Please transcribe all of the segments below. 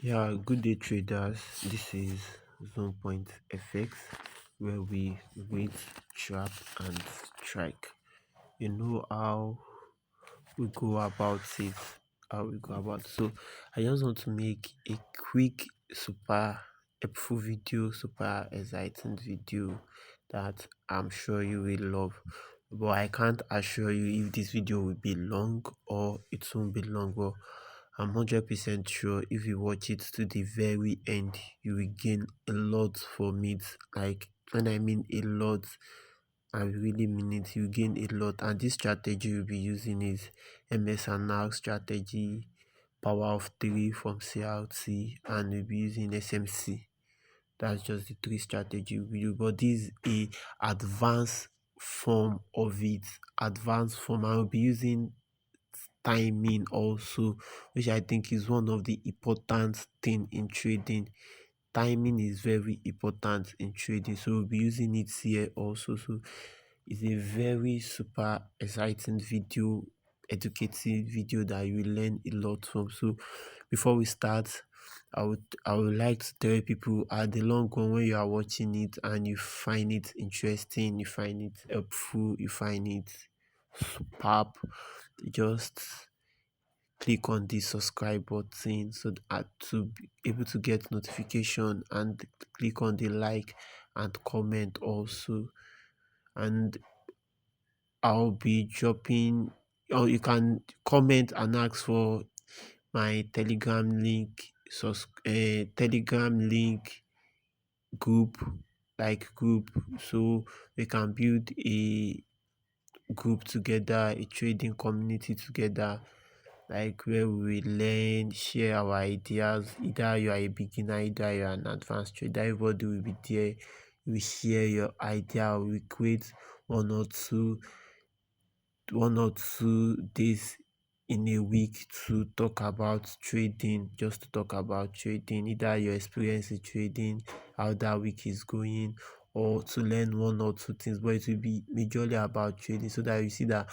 Yeah, good day traders. This is Zone Point FX where we wait, trap, and strike. You know how we go about it. So I just want to make a quick, super helpful video, super exciting video that I'm sure you will love. But I can't assure you if this video will be long or it won't be long. But I'm 100% sure if you watch it to the very end, you will gain a lot from it. Like, when I mean a lot, I really mean it. You gain a lot, and this strategy you'll be using is MSNR strategy, power of 3 from CRT, and we'll be using SMC. That's just the three strategy we use, but this is a advanced form of it. Advanced form. I will be using timing also, which I think is one of the important thing in trading. Timing is very important in trading, so we'll be using it here also. So it's a very super exciting video, educative video that you will learn a lot from. So before we start, I would like to tell people at the long run, when you are watching it and you find it interesting, you find it helpful, you find it superb, just click on the subscribe button so that to be able to get notification, and click on the like and comment also. And I'll be dropping, or you can comment and ask for my Telegram link group, so we can build a group together, a trading community together, like where we will learn, share our ideas. Either you are a beginner, either you are an advanced trader, everybody will be there. We share your idea. We create one or two one or two days in a week to talk about trading, just to talk about trading, either your experience in trading, how that week is going, or to learn one or two things. But it will be majorly about trading, so that you see that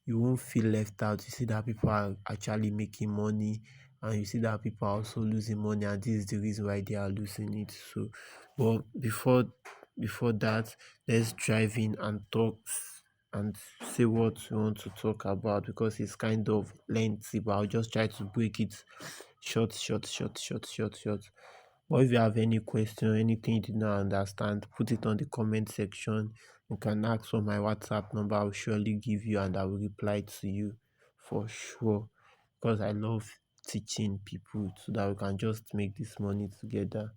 you won't feel left out. You see that people are actually making money, and you see that people are also losing money, and this is the reason why they are losing it. So, but before that, let's drive in and talk and say what we want to talk about, because it's kind of lengthy, but I'll just try to break it short. But if you have any question, anything you did not understand, put it on the comment section. You can ask for my WhatsApp number. I'll surely give you, and I will reply to you for sure, because I love teaching people so that we can just make this money together.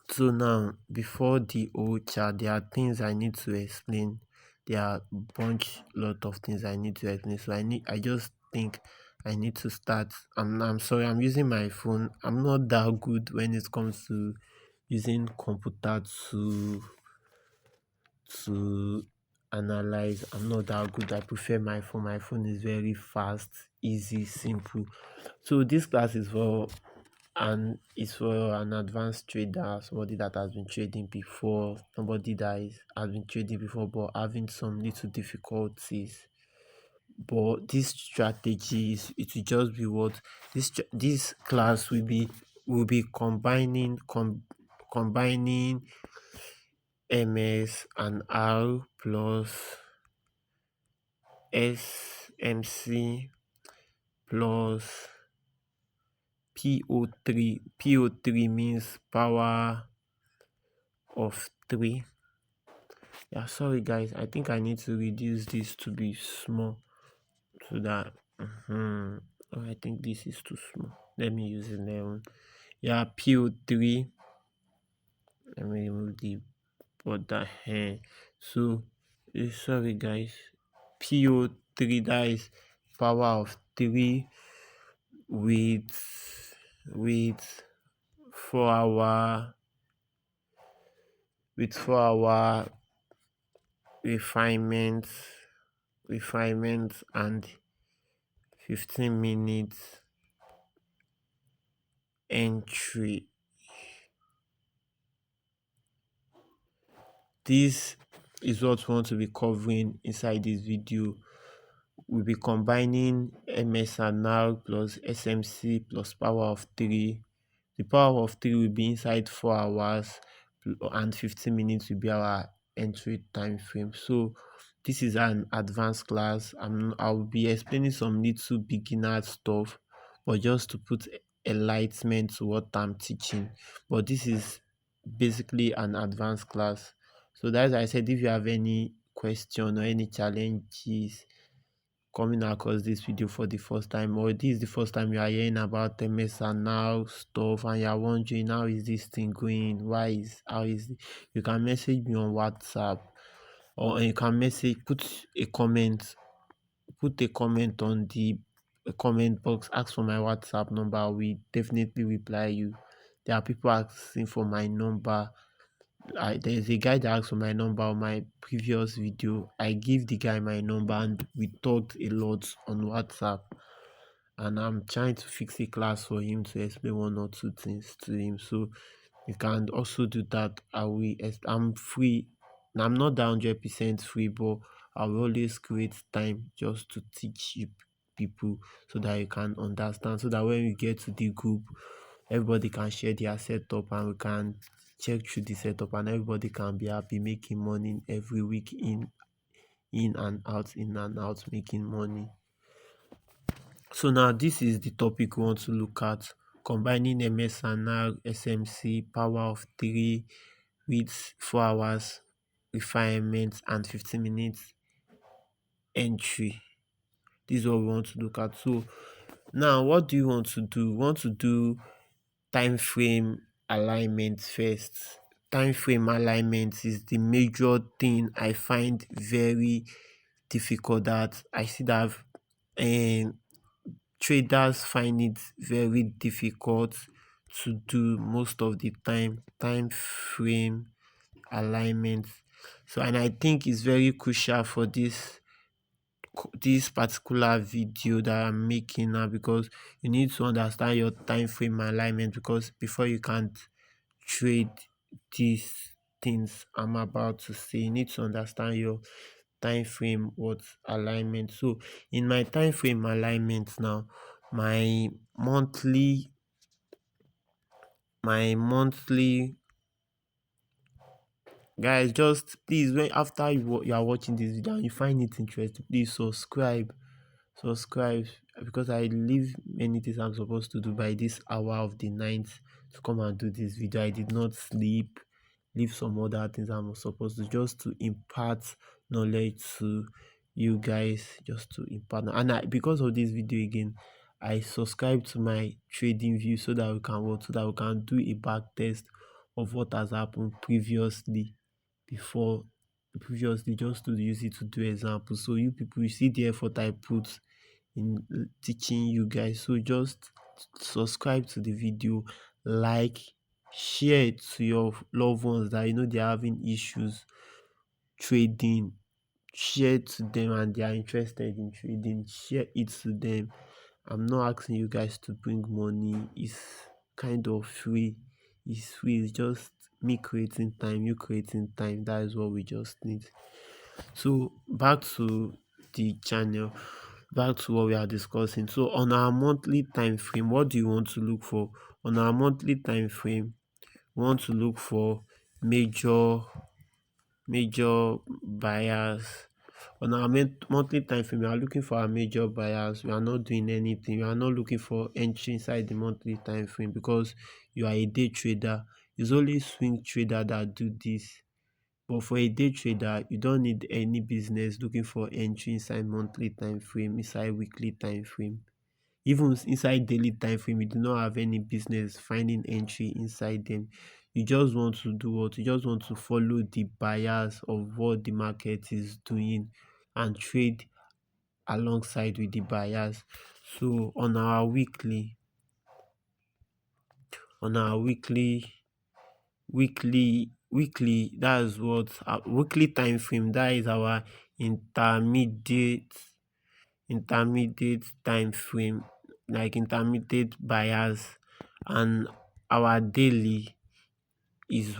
So now, before the whole chat, there are things I need to explain. There are lot of things I need to explain. So I just think I need to start. I'm sorry, I'm using my phone. I'm not that good when it comes to using computer to analyze. I'm not that good. I prefer my phone. My phone is very fast, easy, simple. So this class is for an advanced trader, somebody that has been trading before, somebody that has been trading before but having some little difficulties. But this strategies, it will just be what this class will be combining MS and R plus SMC plus PO3. PO3 means power of 3. Yeah, sorry guys, I think I need to reduce this to be small, so that oh, I think this is too small. Let me use 11. Yeah, PO3. Let me remove the border here. So sorry guys, PO3, that is power of 3 with 4 hour with 4 hour refinement and 15 minutes entry. This is what we want to be covering inside this video. we'll be combining MSNR plus SMC plus power of 3. The power of 3 will be inside 4 hours and 15 minutes will be our entry time frame. So this is an advanced class. I'll be explaining some little beginner stuff, but just to put enlightenment to what I'm teaching. But this is basically an advanced class. So that's why I said, if you have any question or any challenges coming across this video for the first time, or this is the first time you are hearing about MS and now stuff, and you are wondering how is this thing going, how is it, you can message me on WhatsApp, or you can put a comment on the comment box, ask for my WhatsApp number. We definitely reply you. There are people asking for my number. There's a guy that asked for my number on my previous video. I give the guy my number and we talked a lot on WhatsApp, and I'm trying to fix a class for him to explain one or two things to him. So you can also do that. I'm free. I'm not that 100% free, but I will always create time just to teach you people so that you can understand, so that when we get to the group, everybody can share their setup and we can check through the setup, and everybody can be happy making money every week, in and out, making money. So now this is the topic we want to look at: combining MSNR SMC power of 3 with 4 hours refinement and 15 minutes entry. This is what we want to look at. So now, what do you want to do? We want to do time frame alignment first. Time frame alignment is the major thing I find very difficult, that I see that traders find it very difficult to do most of the time. Time frame alignment. So, and I think it's very crucial for this particular video that I'm making now, because you need to understand your time frame alignment, because before you can't trade these things I'm about to say, you need to understand your time frame what alignment. So in my time frame alignment now, my monthly guys, just please, when after you are watching this video and you find it interesting, please subscribe, because I leave many things I'm supposed to do by this hour of the night to come and do this video. I did not sleep, leave some other things I'm supposed to, just to impart knowledge to you guys, just to impart. And because of this video again, I subscribe to my trading view, so that we can do a back test of what has happened previously, just to use it to do examples. So you people, you see the effort I put in teaching you guys. So just subscribe to the video, like, share it to your loved ones that they're having issues trading. Share it to them, and they are interested in trading. Share it to them. I'm not asking you guys to bring money. It's kind of free. It's free. It's just me creating time, you creating time. That is what we just need. So back to the channel, back to what we are discussing. So on our monthly time frame, what do you want to look for? On our monthly time frame, we want to look for major buyers. On our monthly time frame, we are looking for our major buyers. We are not doing anything. We are not looking for entry inside the monthly time frame, because you are a day trader. It's only swing trader that do this. But for a day trader, you don't need any business looking for entry inside monthly time frame, inside weekly time frame. Even inside daily time frame, you do not have any business finding entry inside them. You just want to do what? You just want to follow the bias of what the market is doing and trade alongside with the bias. So on our weekly that's what our weekly time frame, that is our intermediate time frame, like intermediate bias. And our daily is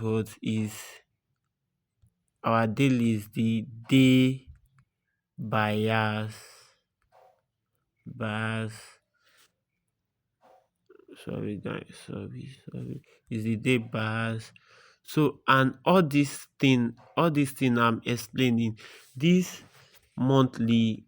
the day bias. bars. Sorry guys, sorry. Is the day bars. So and all this thing I'm explaining, this monthly,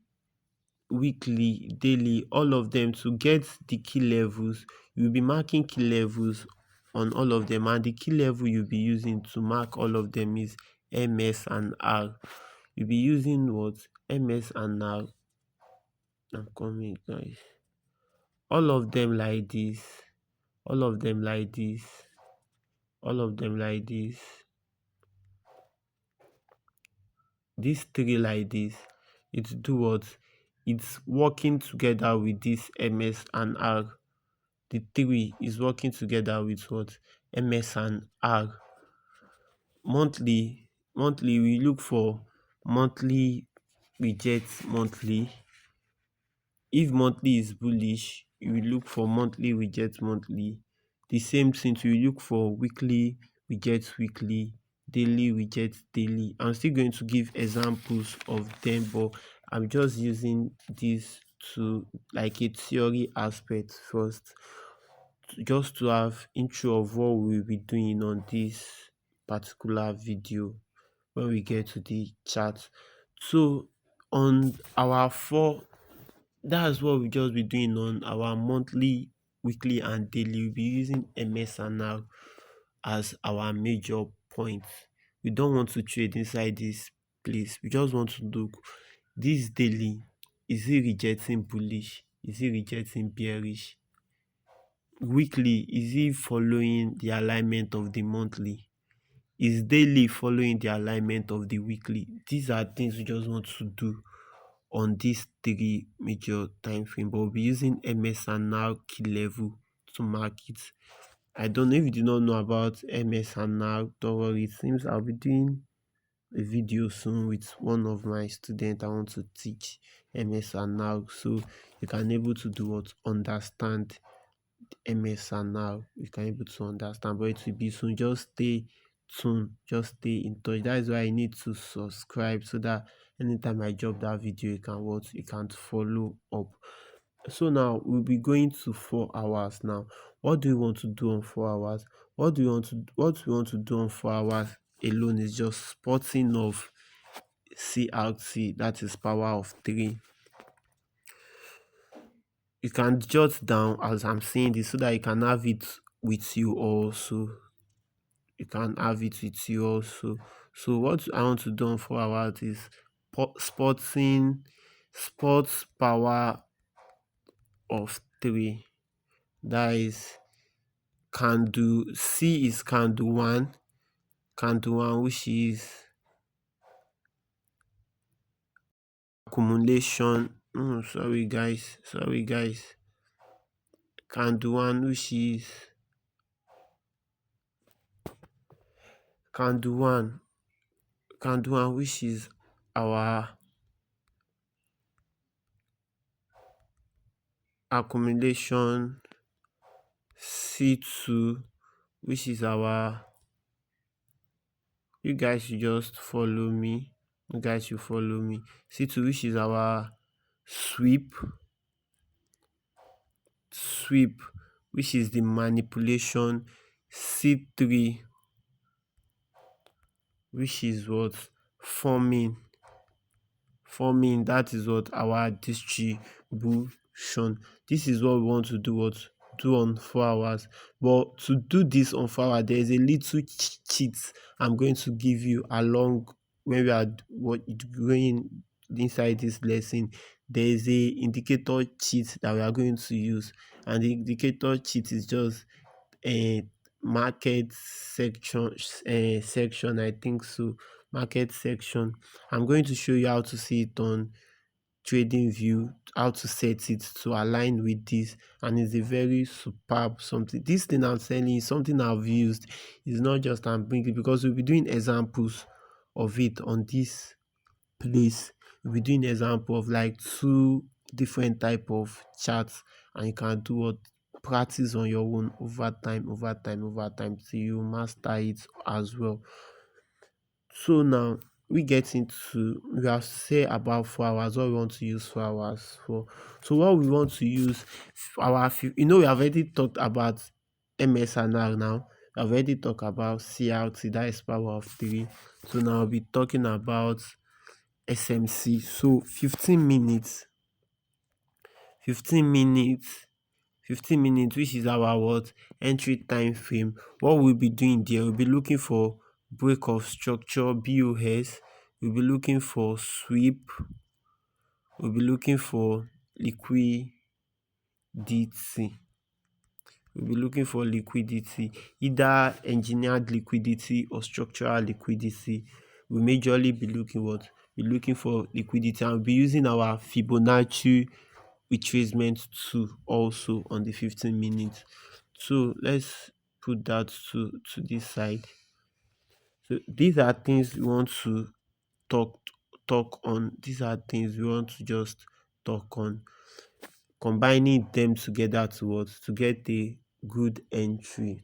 weekly, daily, all of them, to get the key levels, you'll be marking key levels on all of them, and the key level you'll be using to mark all of them is MS&R. You'll be using what? MS&R. I'm coming guys. All of them like this, all of them like this, all of them like this, these three like this. It's do what? It's working together with this MS&R. The three is working together with what? MS&R. Monthly we look for monthly reject monthly. If monthly is bullish, you will look for monthly reject monthly. The same thing, you will look for weekly reject weekly, daily reject daily. I'm still going to give examples of them, but I'm just using this to like a theory aspect first, just to have intro of what we'll be doing on this particular video when we get to the chart. So on our four, that's what we just be doing on our monthly, weekly and daily. We'll be using MSNR as our major point. We don't want to trade inside this place. We just want to look this daily. Is it rejecting bullish? Is it rejecting bearish? Weekly, is it following the alignment of the monthly? Is daily following the alignment of the weekly? These are things we just want to do on these three major time frame, but we'll be using MS&R key level to mark it. I don't know if you do not know about MS&R, don't worry. It seems I'll be doing a video soon with one of my students. I want to teach MS&R, so you can able to do what? Understand MSNR. You can able to understand, but it will be soon. Just stay tuned, just stay in touch. That is why I need to subscribe, so that anytime I drop that video, you can watch, you can follow up. So now we'll be going to 4 hours now. What do you want to do on 4 hours? What we want to do on 4 hours alone is just spotting of CRT, that is power of 3. You can jot down as I'm saying this, so that you can have it with you also. You can have it with you also. So what I want to do on 4 hours is sports power of 3. That is candle C is candle 1, which is accumulation. Sorry guys, candle 1, which is candle 1, which is our accumulation. C2, which is our, you guys should just follow me. C2, which is our sweep, which is the manipulation. C3, which is what? Forming, that is what? Our distribution. This is what we want to do on 4 hours. But to do this on 4 hours, there is a little cheat I'm going to give you along when we are going inside this lesson. There is a indicator cheat that we are going to use, and the indicator cheat is just a market section, I think so. Market section. I'm going to show you how to see it on trading view, how to set it to align with this, and it's a very superb something. This thing I'm selling is something I've used. It's not just I'm bringing, because we'll be doing examples of it on this place. We'll be doing example of like 2 different type of charts, and you can do what? Practice on your own over time till you master it as well. So now we get into, we have say about 4 hours, what we want to use 4 hours for. So what we want to use we have already talked about MSNR now. We have already talked about CRT, that is power of 3. So now I'll be talking about SMC. So 15 minutes 15 minutes, which is our what entry time frame. What we'll be doing there, we'll be looking for break of structure, BOS. We'll be looking for sweep. We'll be looking for liquidity. We'll be looking for liquidity, either engineered liquidity or structural liquidity. We majorly be looking what? Be looking for liquidity, and we'll be using our Fibonacci retracement tool also on the 15 minutes. So let's put that to this side. So these are things we want to talk talk on. These are things we want to just talk on, combining them together to what? To get a good entry,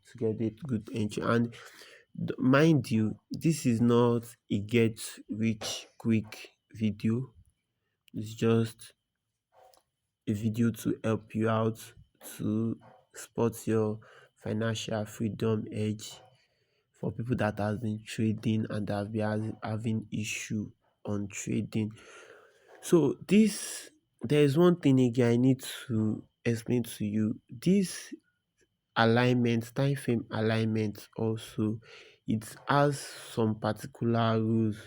and mind you, this is not a get rich quick video. It's just a video to help you out to spot your financial freedom edge for people that has been trading and have been having issue on trading. So there is one thing again I need to explain to you. This alignment, time frame alignment also, it has some particular rules,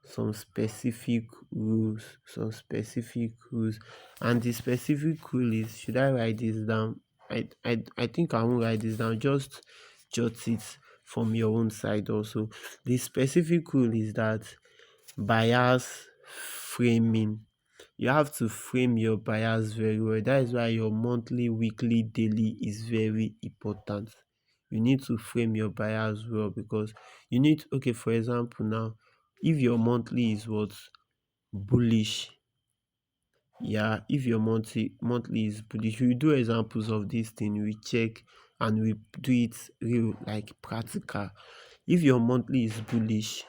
some specific rules, and the specific rule is, should I write this down? I think I won't write this down, just jot it from your own side also. The specific rule is that bias framing, you have to frame your bias very well. That is why your monthly, weekly, daily is very important. You need to frame your bias well, because you need, okay, for example now, if your monthly is what? Bullish. Yeah, if your monthly is bullish, we do examples of this thing, we check and we do it real, like practical. If your monthly is bullish,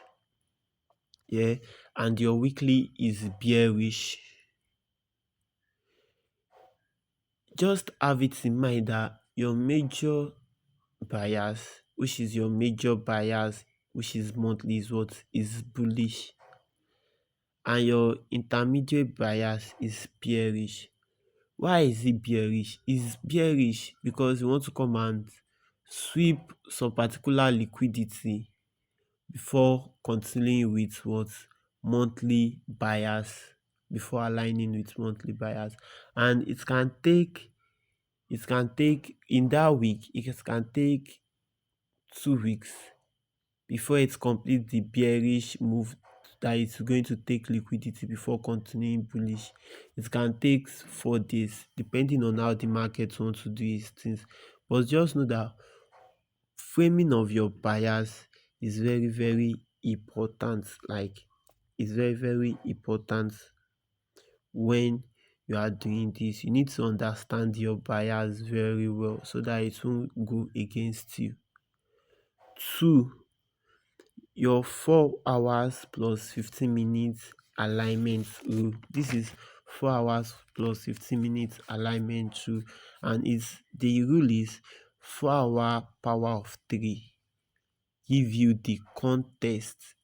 yeah, and your weekly is bearish, just have it in mind that your major bias, which is monthly, is what? Is bullish, and your intermediate bias is bearish. Why is it bearish? It's bearish because you want to come and sweep some particular liquidity before continuing with what? Monthly bias, before aligning with monthly bias. And it can take in that week, it can take 2 weeks before it completes the bearish move that it's going to take liquidity before continuing bullish. It can take 4 days depending on how the market wants to do its things. But just know that framing of your bias is very, very important. Like, it's very, very important when you are doing this. You need to understand your bias very well so that it won't go against you. 2, your 4 hours plus 15 minutes alignment rule. This is 4 hours plus 15 minutes alignment rule, and the rule is 4-hour power of 3 give you the context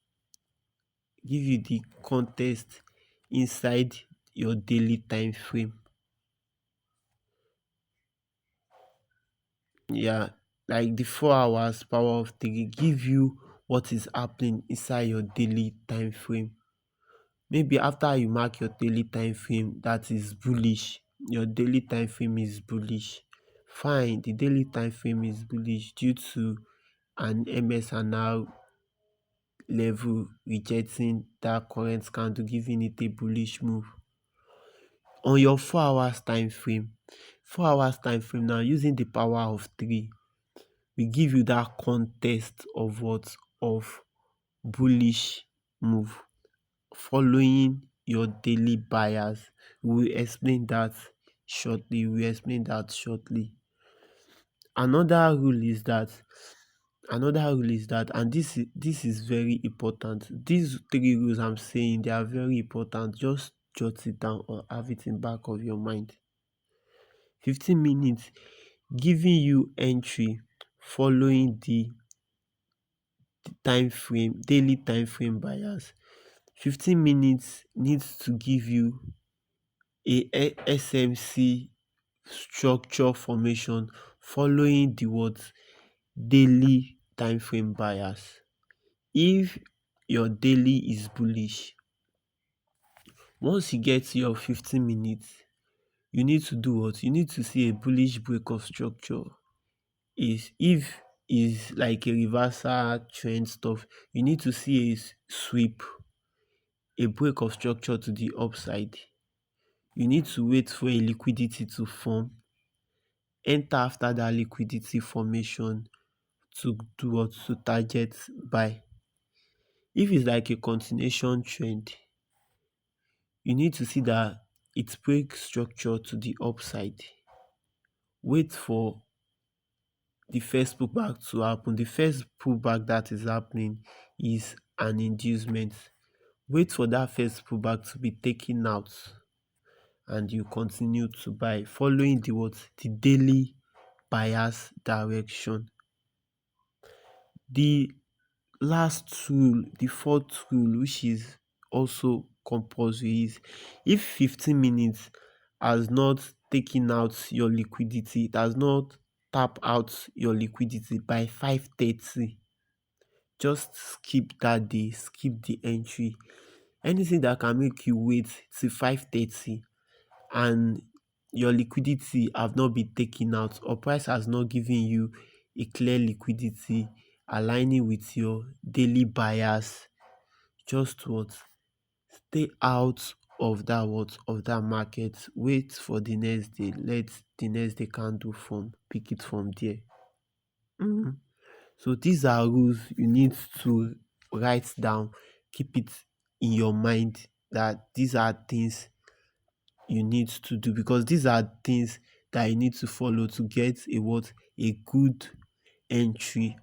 inside your daily time frame. Yeah, like the 4 hours power of 3 give you what is happening inside your daily time frame. Maybe after you mark your daily time frame that is bullish, your daily time frame is bullish. Fine, the daily time frame is bullish due to an MSNR level rejecting that current candle, giving it a bullish move. On your 4 hours time frame now, using the power of 3, we give you that context of what? Of bullish move following your daily bias. We will explain that shortly. Another rule is that Another rule is that, and this is very important. These three rules I'm saying, they are very important. Just jot it down or have it in back of your mind. 15 minutes giving you entry following the time frame, daily time frame bias. 15 minutes needs to give you a SMC structure formation following the what daily time frame bias. If your daily is bullish, once you get to your 15 minutes, you need to do what? You need to see a bullish break of structure. If is like a reversal trend stuff, you need to see a sweep, a break of structure to the upside. You need to wait for a liquidity to form, enter after that liquidity formation to do what? To target buy. If it's like a continuation trend, you need to see that it breaks structure to the upside. Wait for the first pullback to happen. The first pullback that is happening is an inducement. Wait for that first pullback to be taken out and you continue to buy following the what? The daily bias direction. The last rule, the fourth rule, which is also compulsory, is if 15 minutes has not taken out your liquidity, it has not tap out your liquidity by 5:30, just skip that day, skip the entry. Anything that can make you wait till 5:30 and your liquidity have not been taken out or price has not given you a clear liquidity aligning with your daily bias, just what? Stay out of that what? Of that market. Wait for the next day. Let the next day candle form. Pick it from there. So these are rules you need to write down. Keep it in your mind that these are things you need to do, because these are things that you need to follow to get a what? A good entry.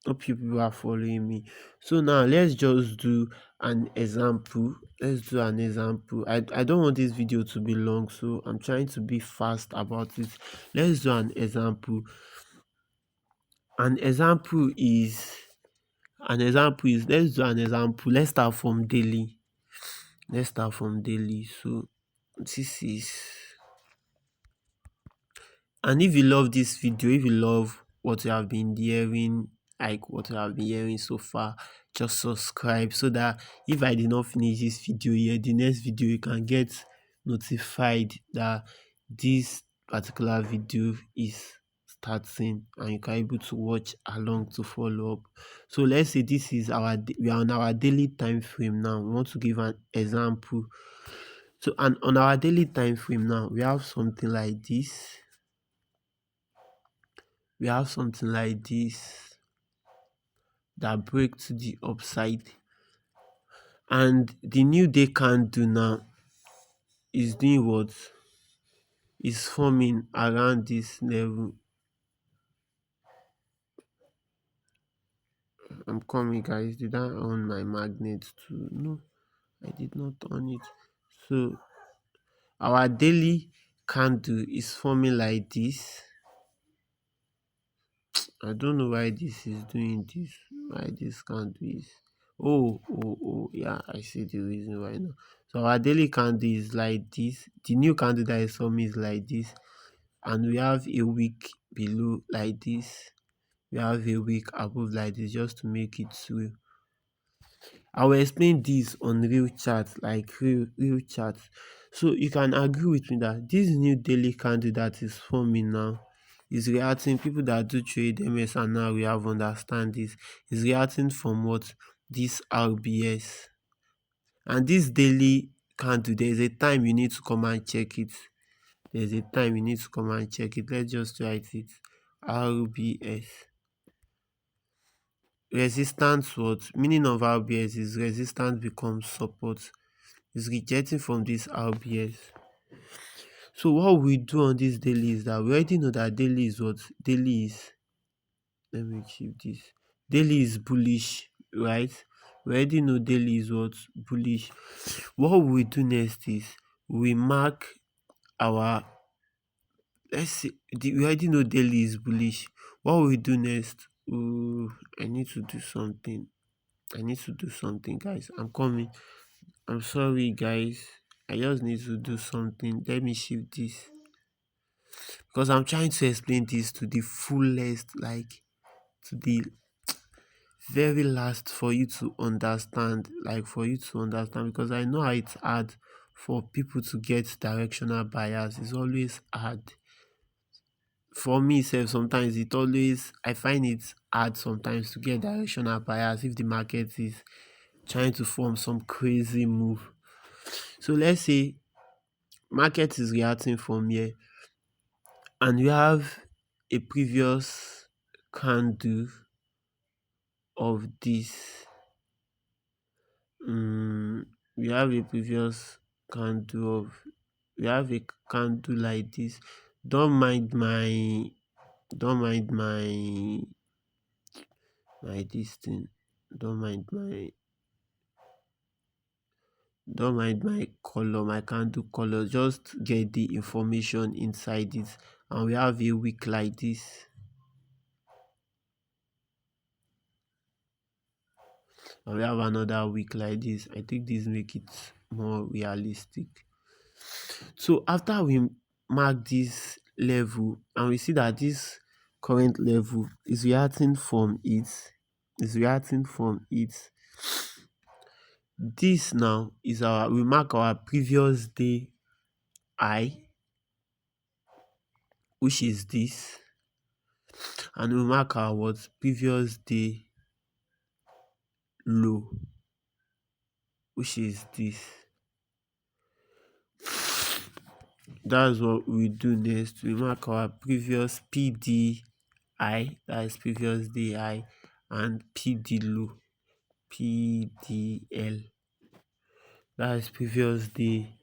Hope you people are following me. So now let's just do an example. Let's do an example. I don't want this video to be long, so I'm trying to be fast about it. Let's do an example. An example is let's do an example. Let's start from daily. So this is, and if you love this video, if you love what you have been hearing, like what you have been hearing so far, just subscribe so that if I did not finish this video here, the next video you can get notified that this particular video is starting and you can able to watch along to follow up. So let's say this is we are on our daily time frame now. We want to give an example. So, and on our daily time frame now, we have something like this. That break to the upside, and the new day candle now is doing what? Is forming around this level. I'm coming, guys. Did I on my magnet too? No, I did not on it. So our daily candle is forming like this. I don't know why this is doing this. Why this candle is. Oh, yeah, I see the reason why now. So our daily candle is like this. The new candle that is forming is like this. And we have a wick below like this. We have a wick above like this, just to make it real. I will explain this on real chart, like real chart. So you can agree with me that this new daily candle that is forming now is reacting. People that do trade MSNR, we have understand this, is reacting from what? This RBS. And this daily candle, there is a time you need to come and check it. There's a time you need to come and check it. Let's just write it. RBS. Resistance, what? Meaning of RBS is resistance becomes support. Is rejecting from this RBS. So what we do on this daily is that we already know that daily is what? Daily is Let me keep this. Daily is bullish, right? We already know daily is what? Bullish. What we do next is we mark our, let's see, we already know daily is bullish. What we do next? Ooh, I need to do something. I need to do something, guys. I'm coming. I'm sorry, guys. I just need to do something. Let me shift this because I'm trying to explain this to the fullest, like to the very last for you to understand, because I know how it's hard for people to get directional bias. It's always hard for me sef. Sometimes I find it hard sometimes to get directional bias if the market is trying to form some crazy move. So let's say market is reacting from here and we have a previous candle of this. We have a previous candle of we have a candle like this. Don't mind my don't mind my this thing. Don't mind my don't mind my color, my candle color. Just get the information inside it. And we have a wick like this. And we have another wick like this. I think this make it more realistic. So after we mark this level and we see that this current level is reacting from it, this now is we mark our previous day high, which is this, and we mark our what previous day low, which is this. That's what we do next. We mark our previous PD high, that is previous day high, and PD low, PDL, that is previous day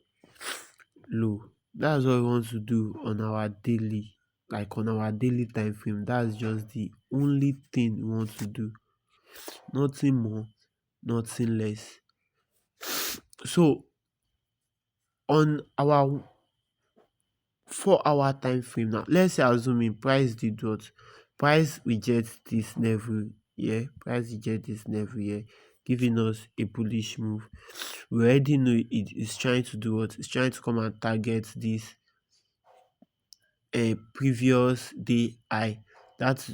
low. That's what we want to do on our daily, like on our daily time frame. That's just the only thing we want to do. Nothing more, nothing less. So on our 4 hour time frame now, let's say assuming price did what? Price reject this level here, giving us a bullish move. We already know it is trying to do what? It's trying to come and target this previous day high. That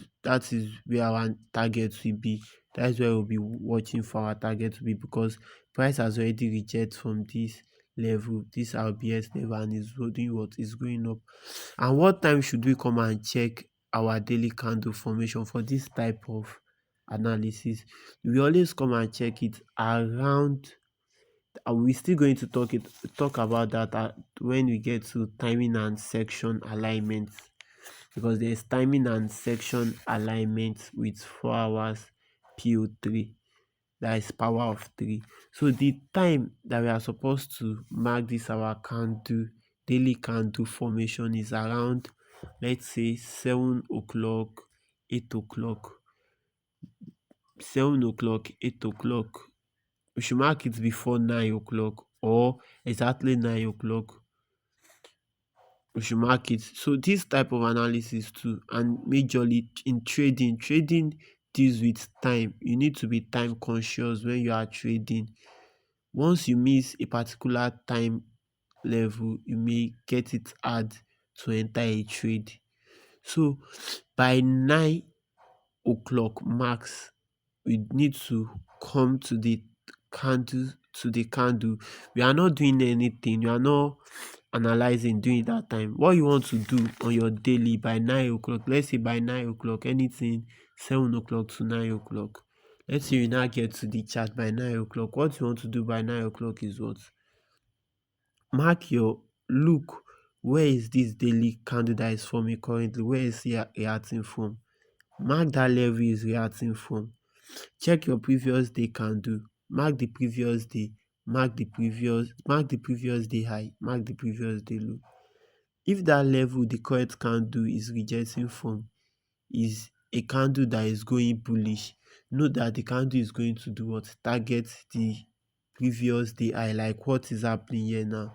is where our target will be. That is where we'll be watching for our target to be, because price has already rejected from this level, this RBS level, and is doing what is going up. And what time should we come and check our daily candle formation for this type of analysis? We always come and check it around, and we're still going to talk about that when we get to timing and section alignment, because there's timing and section alignment with 4 hours PO3, that is power of 3. So the time that we are supposed to mark this our candle, daily candle formation, is around, let's say, 7 o'clock, 8 o'clock, 7 o'clock, 8 o'clock. We should mark it before 9 o'clock or exactly 9 o'clock. We should mark it. So this type of analysis too, and majorly in trading deals with time. You need to be time conscious when you are trading. Once you miss a particular time level, you may get it hard to enter a trade. So by 9 o'clock max, we need to come to the candle. We are not doing anything. You are not analyzing during that time. What you want to do on your daily by 9 o'clock, let's say by 9 o'clock, anything 7 o'clock to 9 o'clock. Let's say you now get to the chart by 9 o'clock. What you want to do by 9 o'clock is what? Look, where is this daily candle that is forming currently? Where is it reacting from? Mark that level is reacting from. Check your previous day candle. Mark the previous day. Mark the previous day high. Mark the previous day low. If that level the correct candle is rejecting from is a candle that is going bullish, know that the candle is going to do what? Target the previous day high, like what is happening here now.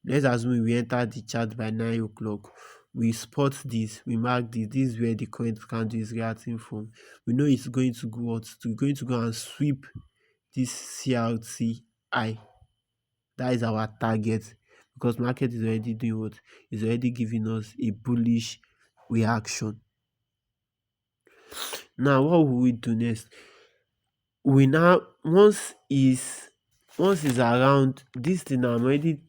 Let's assume we enter the chart by 9 o'clock. We spot this, we mark this. This is where the current candle is reacting from. We know it's going to go what? It's going to go and sweep this CRT high. That is our target, because market is already doing what? Is already giving us a bullish reaction. Now, what will we do next? We now, once is around this thing, I'm already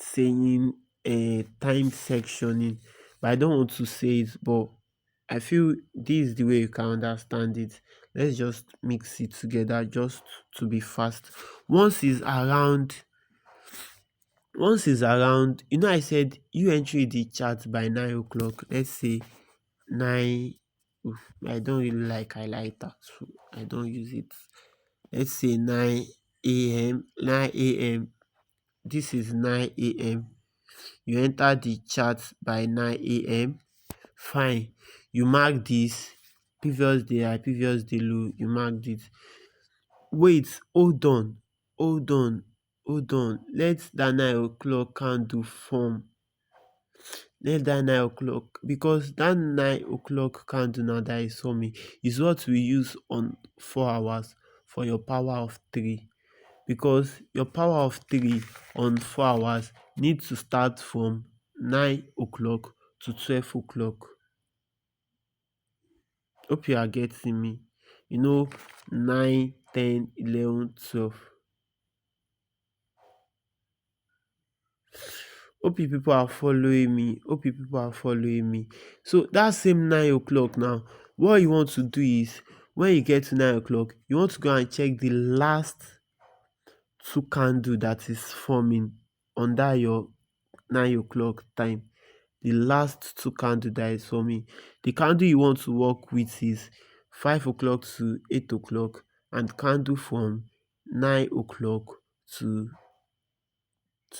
saying time sectioning, but I don't want to say it, but I feel this is the way you can understand it. Let's just mix it together just to be fast. Once is around, I said you enter the chart by 9 o'clock. Let's say 9. I don't really like highlighter, so I don't use it. Let's say 9 a.m. 9 a.m. This is 9 a.m. You enter the chart by 9 a.m. Fine. You mark this previous day high, previous day low. You mark this. Wait, hold on. Let that 9 o'clock candle form. Let that 9 o'clock, because that 9 o'clock candle now that is forming is what we use on 4 hours for your power of 3. Because your power of 3 on 4 hours needs to start from 9 o'clock to 12 o'clock. Hope you are getting me. 9, 10, 11, 12. Hope you people are following me. So that same 9 o'clock now, what you want to do is, when you get to 9 o'clock, you want to go and check the last two candle that is forming under your 9 o'clock time. The last two candle that is forming. The candle you want to work with is 5 o'clock to 8 o'clock, and candle from 9 o'clock to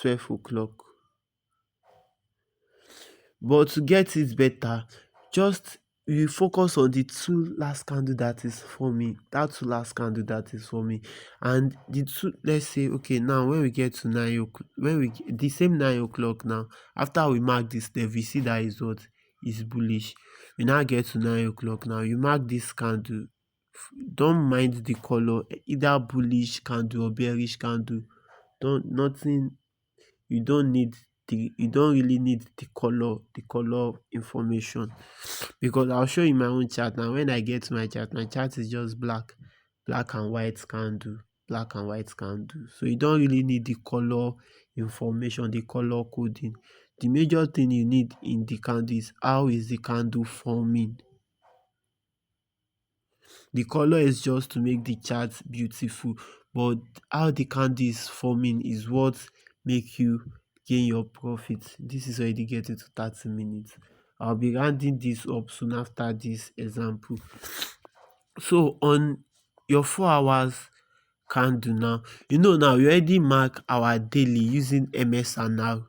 12 o'clock. But to get it better, just you focus on the two last candle that is forming. And the two, let's say, okay, now when we get to 9 o'clock, the same 9 o'clock now, after we mark this level, we see that is what is bullish. We now get to 9 o'clock now. You mark this candle. Don't mind the color, either bullish candle or bearish candle. You don't really need the color information, because I'll show you my own chart now. When I get to my chart is just black and white candle, so you don't really need the color information, the color coding. The major thing you need in the candle is how is the candle forming. The color is just to make the chart beautiful, but how the candle is forming is what make you gain your profit. This is already getting to 30 minutes. I'll be rounding this up soon after this example. So on your 4 hours candle now, now we already mark our daily using MSNR.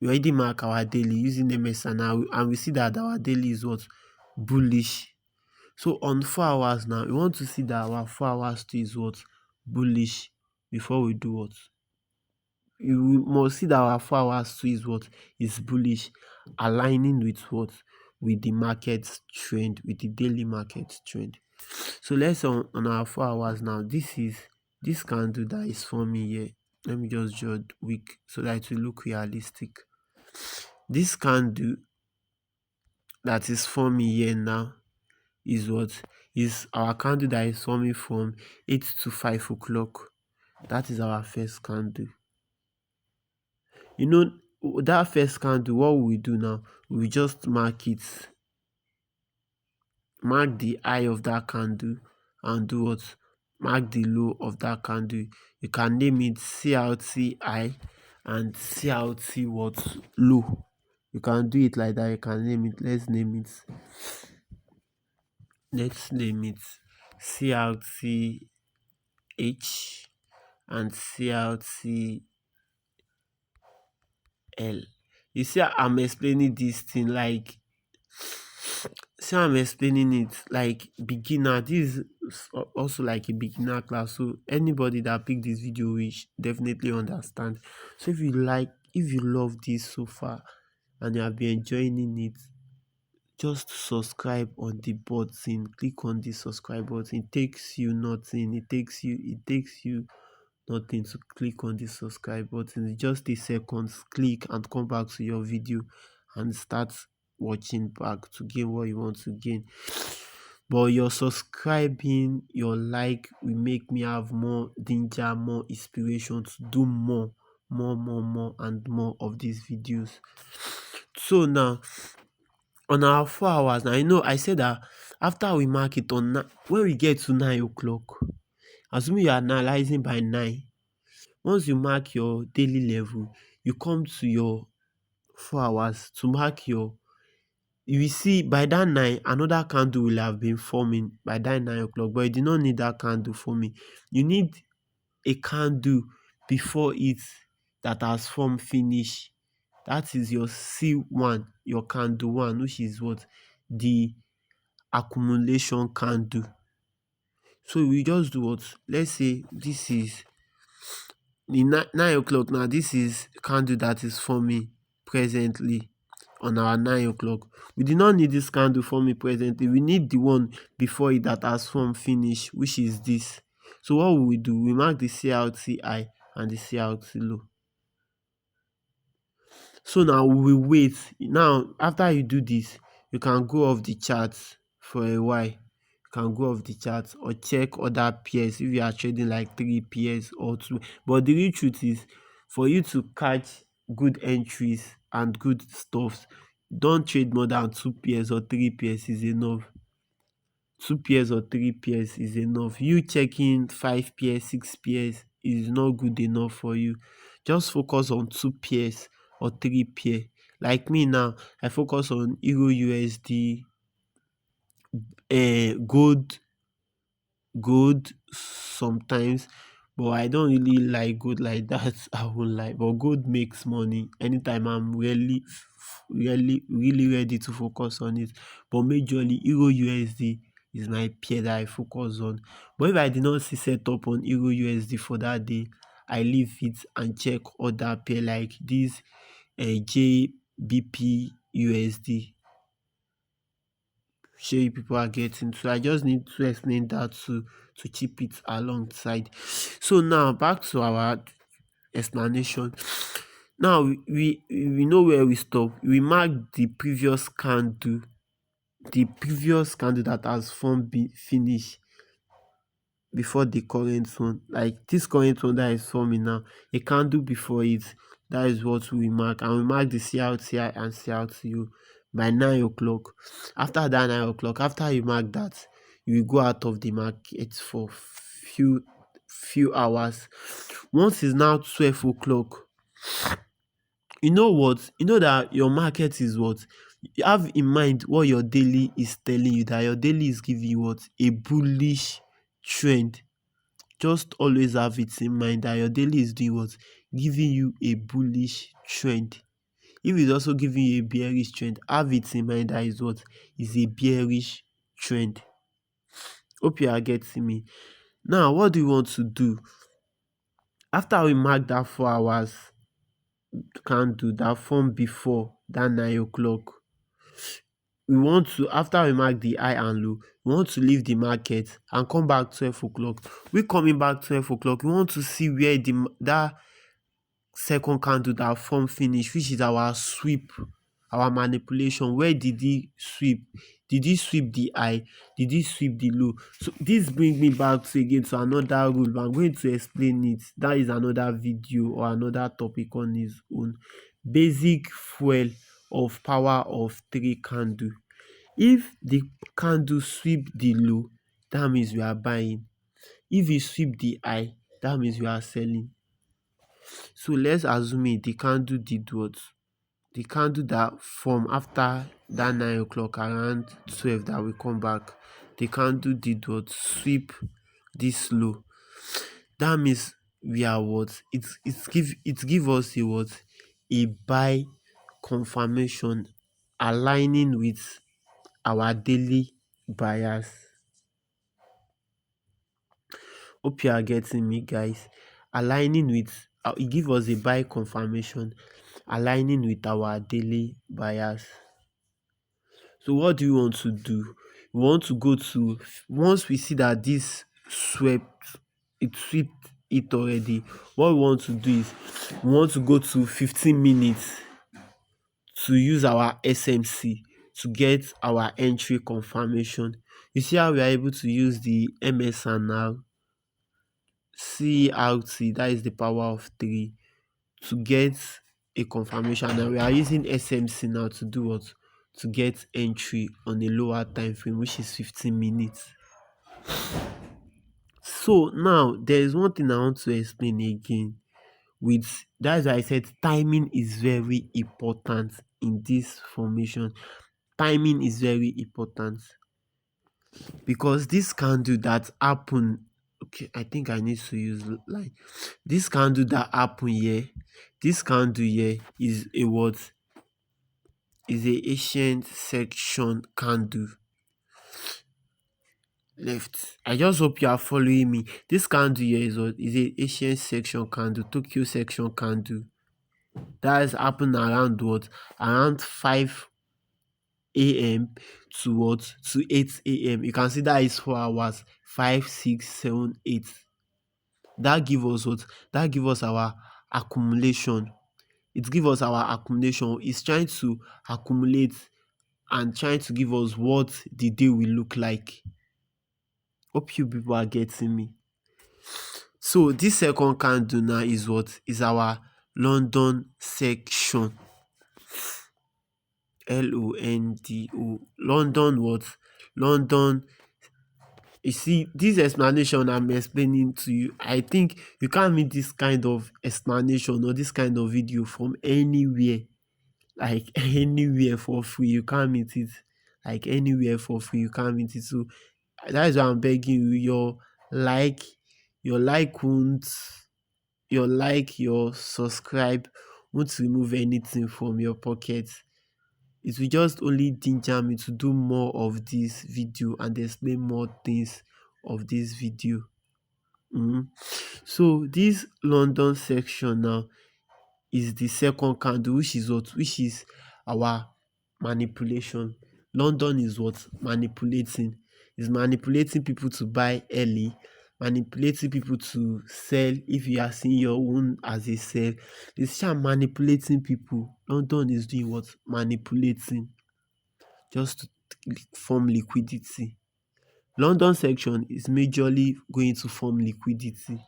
And we see that our daily is what? Bullish. So on 4 hours now, we want to see that our 4 hours too is what? Bullish. Before we do what? You must see that our 4 hours too is what? Is bullish. Aligning with what? With the market trend, with the daily market trend. So let's on our 4 hours now. This candle that is forming here. Let me just draw weak so that it will look realistic. This candle that is forming here now is what? Is our candle that is forming from 8 to 5 o'clock. That is our first candle. That first candle, what will we do now? We just mark it. Mark the high of that candle and do what? Mark the low of that candle. You can name it CRT high and CRT what? Low. You can do it like that. You can name it. Let's name it CRT H and CRT L. You see, I'm explaining this thing like See how I'm explaining it like beginner. This is also like a beginner class, so anybody that pick this video will definitely understand. So if you love this so far and you have been enjoying it, just subscribe on the button. Click on the subscribe button. It takes you nothing. It takes you nothing to click on the subscribe button. It's just a second. Click and come back to your video and start watching back to gain what you want to gain. But your subscribing, your like will make me have more danger, more inspiration to do more and more of these videos. So now on our 4 hours, now I said that after we mark it on when we get to 9 o'clock, assuming you are analyzing by 9, once you mark your daily level, you come to your 4 hours to mark your, you will see by that 9 another candle will have been forming by that 9 o'clock, but you do not need that candle forming. You need a candle before it that has formed finish. That is your C1, your candle 1, which is what? The accumulation candle. So we just do what? Let's say this is the 9 o'clock now. This is candle that is forming presently on our 9 o'clock. We do not need this candle forming presently. We need the one before it that has formed finish, which is this. So what will we do? We mark the CRT high and the CRT low. So now we will wait. Now after you do this, you can go off the chart for a while. You can go off the chart or check other pairs if you are trading like 3 pairs or 2. But the real truth is, for you to catch good entries and good stuffs, don't trade more than 2 pairs or 3 pairs is enough. 2 pairs or 3 pairs is enough. You checking 5 pairs, 6 pairs is not good enough for you. Just focus on 2 pairs or 3 pair. Like me now, I focus on Euro USD, gold sometimes, but I don't really like gold like that. I won't lie, but gold makes money anytime I'm really ready to focus on it. But majorly Euro USD is my pair that I focus on. But if I did not see set up on Euro USD for that day, I leave it and check other pair like this JBP USD. Sure you people are getting. So I just need to explain that to keep it alongside. So now back to our explanation. Now we know where we stop. We mark the previous candle that has formed finish before the current one. Like this current one that is forming now, a candle before it, that is what we mark. And we mark the CRTI and CRTU by 9 o'clock. After that 9 o'clock, after you mark that, you will go out of the market for few hours. Once it's now 12 o'clock, you know what? You know that your market is what? You have in mind what your daily is telling you, that your daily is giving you what? A bullish trend. Just always have it in mind that your daily is doing what? Giving you a bullish trend. If it's also giving you a bearish trend, have it in mind that is what? Is a bearish trend. Hope you are getting me. Now, what do you want to do? After we mark that 4 hours candle that form before that 9 o'clock, we want to, after we mark the high and low, we want to leave the market and come back 12 o'clock. We coming back 12 o'clock, we want to see where that second candle that form finish, which is our sweep, our manipulation. Where did he sweep? Did he sweep the high? Did he sweep the low? So this brings me back to another rule, but I'm going to explain it. That is another video or another topic on its own. Basic fuel of power of 3 candle. If the candle sweep the low, that means we are buying. If it sweep the high, that means we are selling. So let's assume the candle did what? The candle that form after that 9 o'clock, around 12 that we come back, the candle did what? Sweep this low. That means we are what? It give us a what? A buy confirmation aligning with our daily bias. Hope you are getting me, guys. Aligning with it give us a buy confirmation, aligning with our daily bias. So what do you want to do? We want to go to, once we see that this swept it already, what we want to do is we want to go to 15 minutes to use our SMC to get our entry confirmation. You see how we are able to use the MSNR CRT, that is the power of 3, to get a confirmation. And we are using SMC now to do what? To get entry on a lower time frame, which is 15 minutes. So now there is one thing I want to explain again. With that's why I said timing is very important in this formation. Timing is very important because this candle that happen, okay, I think I need to use line. This candle that happen here, this candle here is a what? Is a ancient section candle left. I just hope you are following me. This candle here is what? Is a ancient section candle, Tokyo section candle. That has happened around what? Around 5 a.m. to what? To 8 a.m. You can see that is 4 hours. 5, 6, 7, 8. That give us what? That give us our accumulation. It give us our accumulation. It's trying to accumulate and trying to give us what the day will look like. Hope you people are getting me. So this second candle now is what? Is our London section. LONDO. London what? London. You see, this explanation I'm explaining to you, I think you can't meet this kind of explanation or this kind of video from anywhere. Like anywhere for free. You can't meet it. Like anywhere for free. You can't meet it. So that is why I'm begging you. Like, your like won't, your subscribe won't remove anything from your pocket. It will just only ginger me to do more of this video and explain more things of this video. So this London section now is the second candle, which is what? Which is our manipulation. London is what? Manipulating. Is manipulating people to buy early, manipulating people to sell if you are seeing your own as a sell. It's just manipulating people. London is doing what? Manipulating just to form liquidity. London section is majorly going to form liquidity.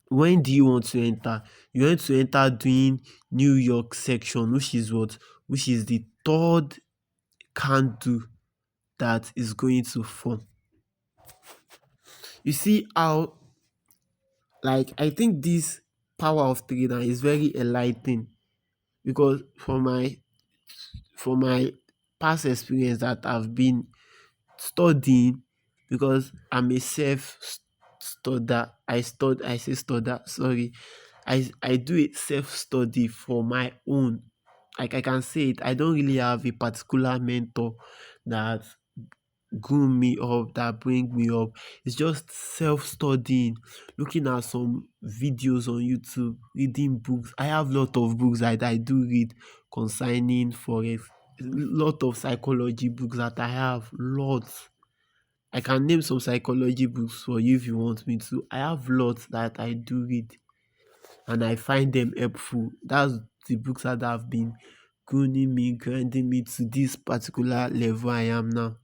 When do you want to enter? You want to enter doing New York section, which is what? Which is the third candle that is going to form. You see how, like, I think this power of 3 now is very enlightening because for my past experience that I've been studying, because I'm a self studer. I say studer, sorry. I do a self study for my own. Like I can say it, I don't really have a particular mentor that groom me up, that bring me up. It's just self studying, looking at some videos on YouTube, reading books. I have a lot of books that I do read concerning Forex, lot of psychology books that I have, lots. I can name some psychology books for you if you want me to. I have lots that I do read and I find them helpful. That's the books that have been grooming me, grinding me to this particular level I am now.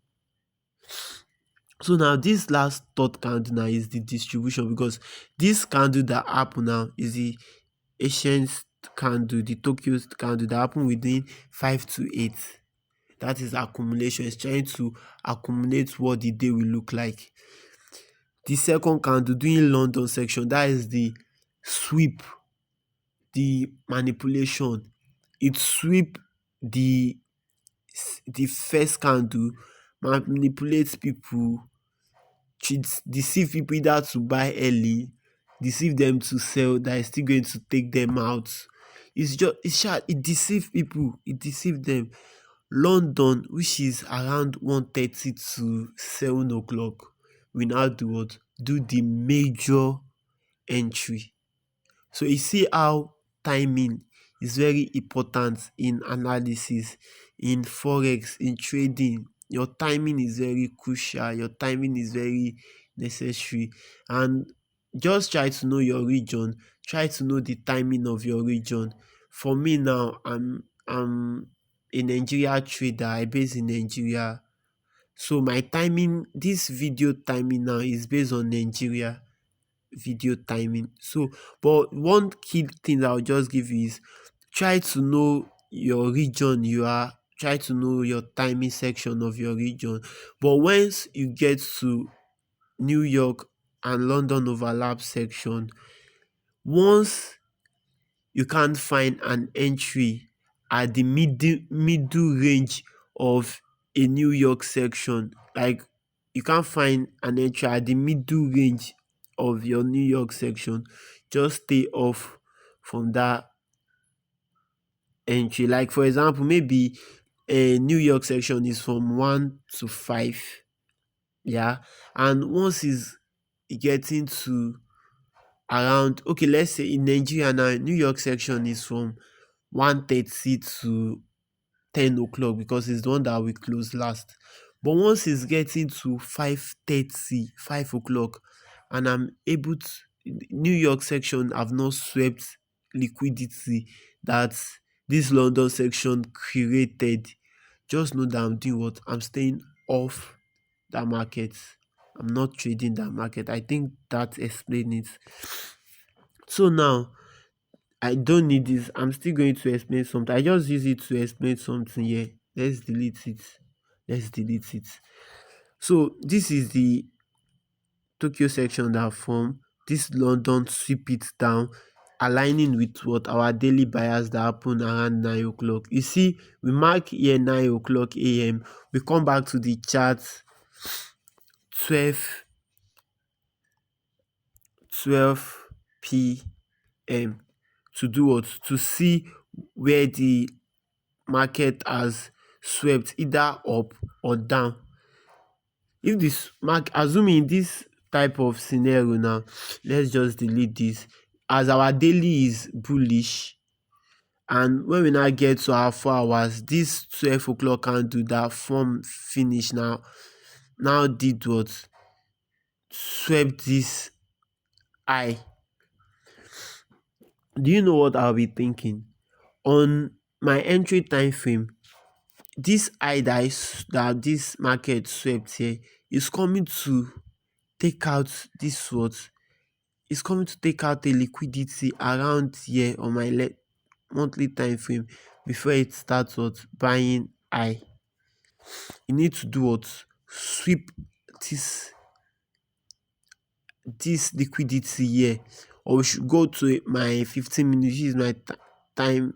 So now this last third candle now is the distribution, because this candle that happened now is the ancient candle, the Tokyo candle that happened within 5 to 8. That is accumulation. It's trying to accumulate what the day will look like. The second candle doing London section, that is the sweep, the manipulation. It sweep the first candle, manipulates people, deceive people either to buy early, deceive them to sell, that is still going to take them out. it deceive people, it deceive them. London, which is around 1:30 to 7 o'clock, we now do what? Do the major entry. So you see how timing is very important in analysis, in Forex, in trading. Your timing is very crucial, your timing is very necessary. And just try to know your region, try to know the timing of your region. For me now, I'm a Nigeria trader, I base in Nigeria. So my timing, this video timing now is based on Nigeria video timing. So, but one key thing I'll just give you is try to know your region you are, try to know your timing section of your region. But once you get to New York and London overlap section, once you can't find an entry at the middle range of a New York section, like you can't find an entry at the middle range of your New York section, just stay off from that entry. Like for example, maybe a New York section is from 1 to 5, yeah, and once is getting to around, okay, let's say in Nigeria now, New York section is from 1:30 to 10 o'clock because it's the one that we close last. But once it's getting to 5:30, 5 o'clock, and I'm able to, New York section have not swept liquidity that this London section created, just know that I'm doing what? I'm staying off that market. I'm not trading that market. I think that explains it. So now I don't need this. I'm still going to explain something. I just use it to explain something here. Let's delete it. Let's delete it. So this is the Tokyo section that form. This London sweep it down, aligning with what our daily bias that happen around 9 o'clock. You see, we mark here 9 o'clock AM. We come back to the chart 12 p.m. to do what? To see where the market has swept either up or down. If this mark, assuming this type of scenario now, let's just delete this, as our daily is bullish, and when we now get to our 4 hours, this 12 o'clock candle that form finish now did what? Swept this high. Do you know what I'll be thinking? On my entry time frame, this high that this market swept here is coming to take out this what? It's coming to take out a liquidity around here on my monthly time frame before it starts what? Buying high. You need to do what? Sweep this liquidity here, or we should go to my 15 minutes, which is my time,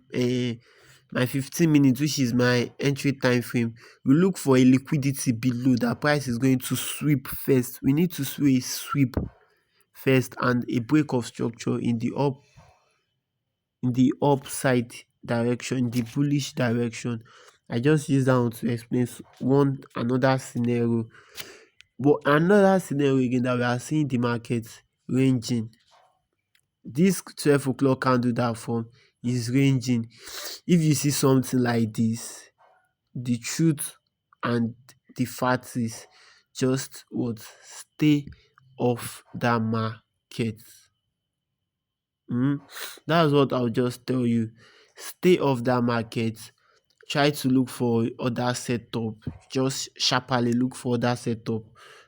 my 15 minutes, which is my entry time frame. We look for a liquidity below that price is going to sweep first. We need to sweep first and a break of structure in the upside direction, in the bullish direction. I just use that one to explain another scenario. But another scenario again that we are seeing the market ranging. This 12 o'clock candle that form is ranging. If you see something like this, the truth and the fact is just what? Stay off that market. That's what I'll just tell you. Stay off that market. Try to look for other setup. Just sharply look for other setup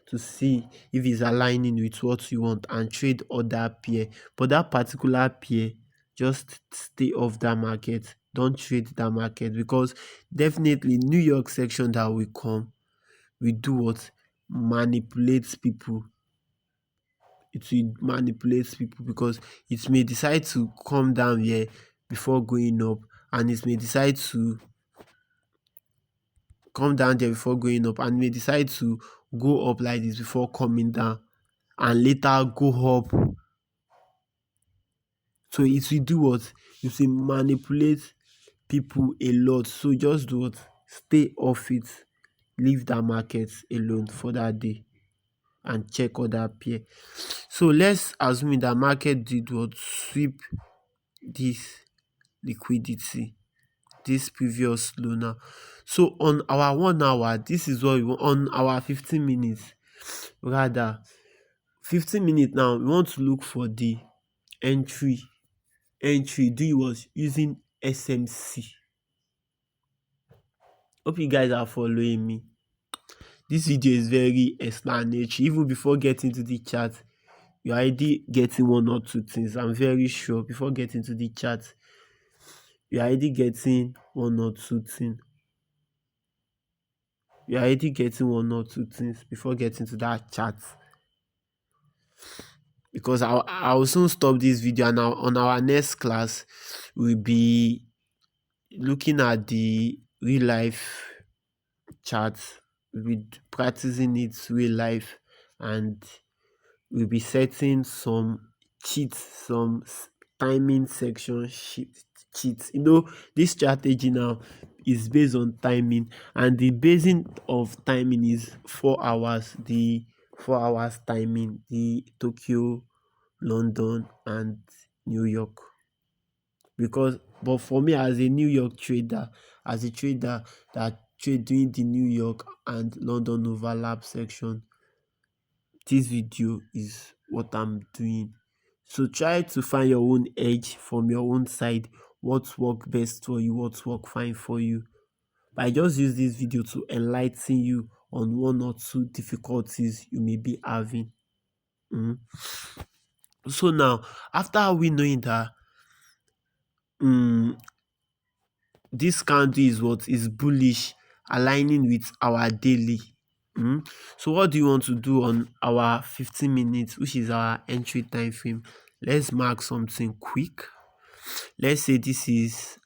to see if it's aligning with what you want and trade other pair. But that particular pair, just stay off that market. Don't trade that market, because definitely New York section that will come, we do what? Manipulates people. It will manipulate people because it may decide to come down here before going up, and it may decide to come down there before going up, and may decide to go up like this before coming down and later go up. So it will do what? you see, manipulate people a lot. So just do what? Stay off it. Leave that market alone for that day and check other pair. So let's assume that market did what? Sweep this liquidity, this previous low now. So on our 1 hour, this is what we want. On our 15 minutes, rather 15 minutes now, we want to look for the entry. Do you was using SMC. Hope you guys are following me. This video is very explanatory. Even before getting to the chart, you're already getting one or two things. I'm very sure before getting to the chart, you're already getting one or two things. You're already getting one or two things before getting to that chart. Because I'll soon stop this video, and on our next class, we'll be looking at the real life chart. We'll be practicing it real life, and we'll be setting some cheats, some timing section cheats. You know, this strategy now is based on timing, and the basing of timing is 4 hours. The 4 hours timing, the Tokyo, London, and New York. But for me, as a New York trader, as a trader that trade doing the New York and London overlap section, this video is what I'm doing. So try to find your own edge from your own side. What work best for you, what work fine for you. But I just use this video to enlighten you on one or two difficulties you may be having. So now, after we knowing that this candle is what is bullish, aligning with our daily. So what do you want to do on our 15 minutes, which is our entry time frame? Let's mark something quick. Let's say this is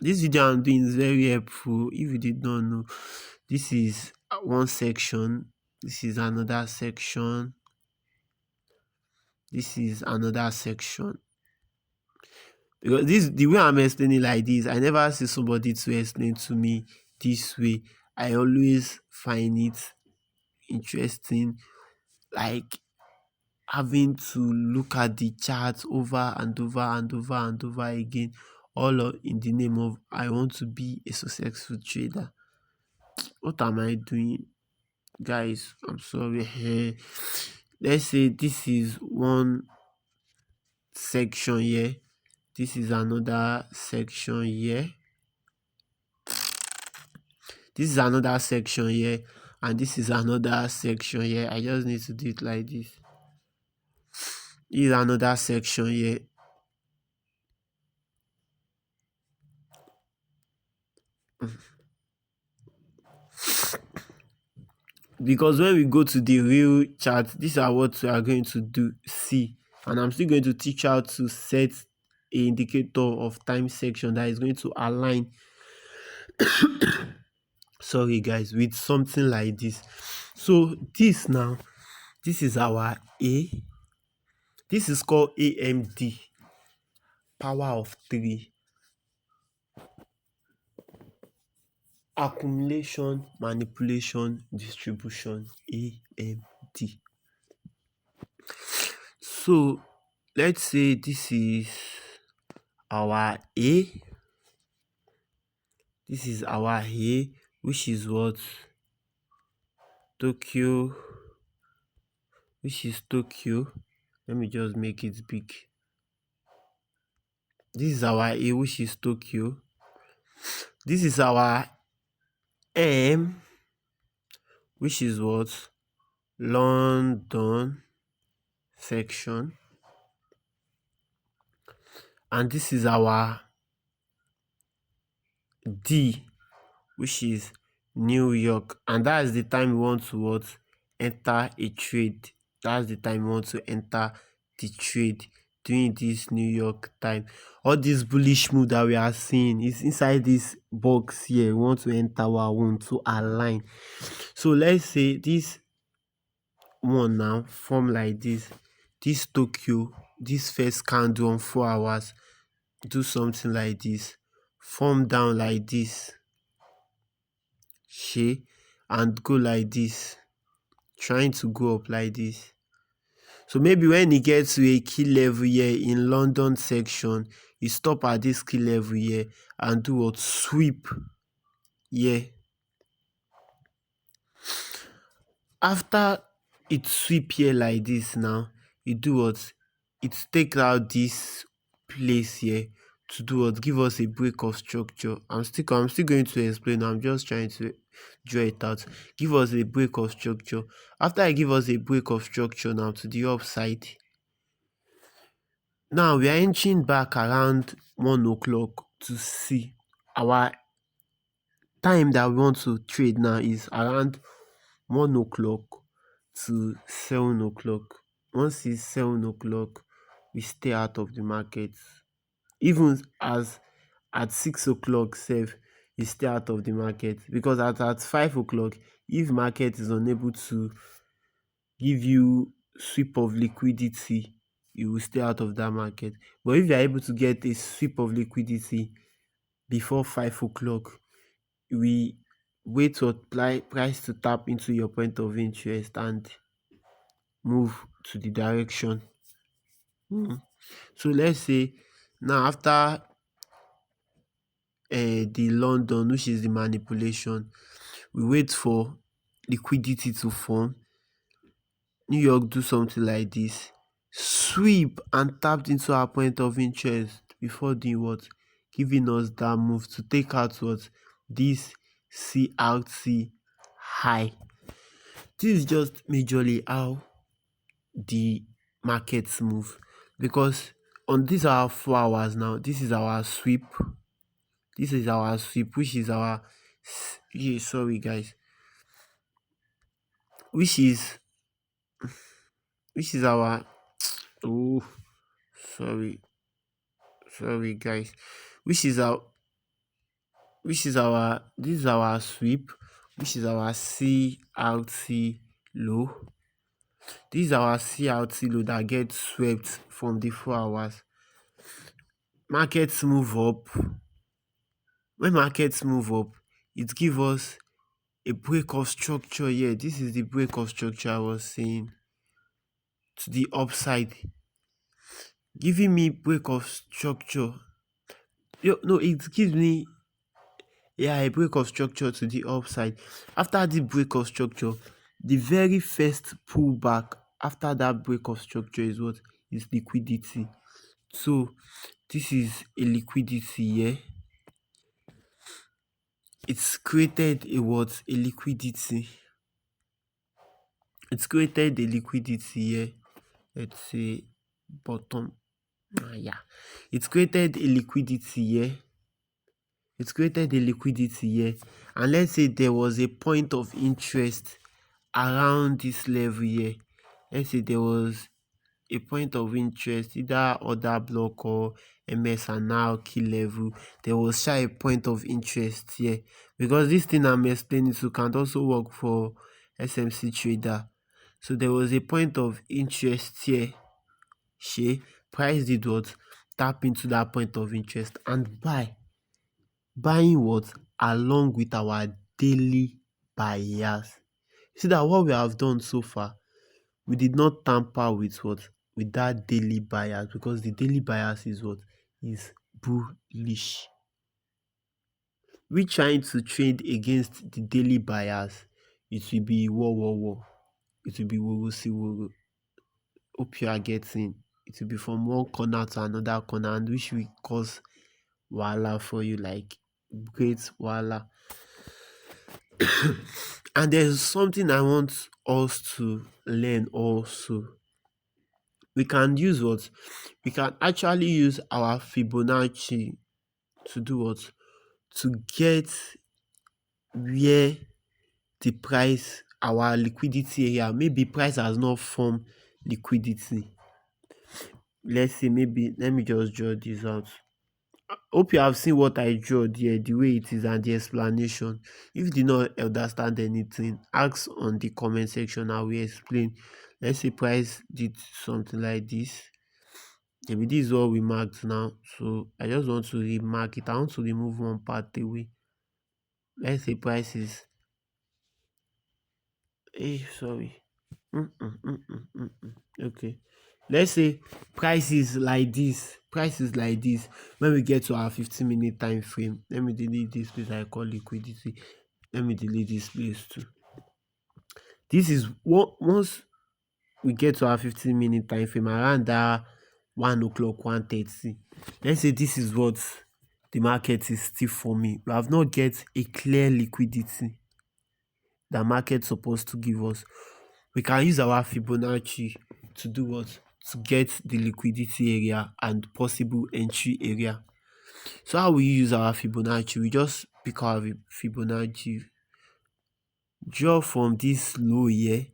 this video I'm doing is very helpful. If you did not know, this is one section, this is another section, this is another section. Because this, the way I'm explaining like this, I never see somebody to explain to me this way. I always find it interesting, like having to look at the chart over and over and over and over again, all in the name of I want to be a successful trader. What am I doing, guys? I'm sorry. Let's say this is one section here, this is another section here, this is another section here, and this is another section here. I just need to do it like this. This is another section here. Because when we go to the real chart, these are what we are going to see, and I'm still going to teach how to set an indicator of time section that is going to align sorry guys, with something like this. So this now, this is our A. This is called AMD, power of 3, accumulation, manipulation, distribution, AMD. So let's say this is our A. This is our A, which is what? Tokyo, which is Tokyo. Let me just make it big. This is our A, which is Tokyo. This is our M, which is what? London section. And this is our D, which is New York. And that is the time we want to what? Enter a trade. That's the time we want to enter the trade during this New York time. All this bullish move that we are seeing is inside this box here. We want to enter our own to align. So let's say this one now form like this. This Tokyo, this first candle on 4 hours, do something like this, form down like this, shey, and go like this, trying to go up like this. So maybe when e get to a key level here in London section, e stop at this key level here and do what? Sweep here. After it sweep here like this now, e do what? It take out this place here to do what? Give us a break of structure. I'm still going to explain. I'm just trying to draw it out. Give us a break of structure. After I give us a break of structure now to the upside, now we are inching back around 1 o'clock to see our time that we want to trade now is around 1 o'clock to 7 o'clock. Once it's 7 o'clock, we stay out of the market. Even as at 6 o'clock sef, we stay out of the market, because at 5 o'clock, if market is unable to give you sweep of liquidity, you will stay out of that market. But if you are able to get a sweep of liquidity before 5 o'clock, we wait for price to tap into your point of interest and move to the direction. So let's say now after the London, which is the manipulation, we wait for liquidity to form. New York do something like this, sweep and tapped into our point of interest before doing what? Giving us that move to take out what? This CRT high. This is just majorly how the markets move, because on these our 4 hours now, this is our sweep. This is our sweep, which is our sorry guys, which is our oh sorry guys, which is our this is our sweep, which is our CRT low. This is our CRT low that gets swept from the 4 hours. Markets move up. When markets move up, it gives us a break of structure here. This is the break of structure I was saying, to the upside, giving me break of structure. No, it gives me a break of structure to the upside. After the break of structure, the very first pullback after that break of structure is what? Is liquidity. So this is a liquidity here. It's created a what? A liquidity. It's created a liquidity here. Let's say bottom. Yeah. It's created a liquidity here. It's created a liquidity here. And let's say there was a point of interest around this level here. Let's say there was a point of interest, either other block or MSNR key level. There was a point of interest here, because this thing I'm explaining to can also work for SMC trader. So there was a point of interest here. Price did what? Tap into that point of interest and buying what? Along with our daily buyers. See that what we have done so far, we did not tamper with what? With that daily bias, because the daily bias is what? Is bullish. We trying to trade against the daily bias, it will be war. It will be we see woro. Hope you are getting. It will be from one corner to another corner, and which will cause wahala for you, like great wahala. And there's something I want us to learn also. We can use what? We can actually use our Fibonacci to do what? To get where the price, our liquidity area, maybe price has not formed liquidity. Let's say maybe, let me just draw this out. Hope you have seen what I draw there, the way it is and the explanation. If you did not understand anything, ask on the comment section, I will explain. Let's say price did something like this. Maybe this is what we marked now. So I just want to remark it. I want to remove one part away. Let's say prices. Sorry. Okay. Let's say prices like this. Prices like this. When we get to our 15-minute time frame, let me delete this place I call liquidity. Let me delete this place too. This is what once we get to our 15-minute time frame around that 1 o'clock, 1:30. Let's say this is what the market is still for me. We have not get a clear liquidity that market supposed to give us. We can use our Fibonacci to do what? To get the liquidity area and possible entry area. So how we use our Fibonacci? We just pick our Fibonacci, draw from this low here,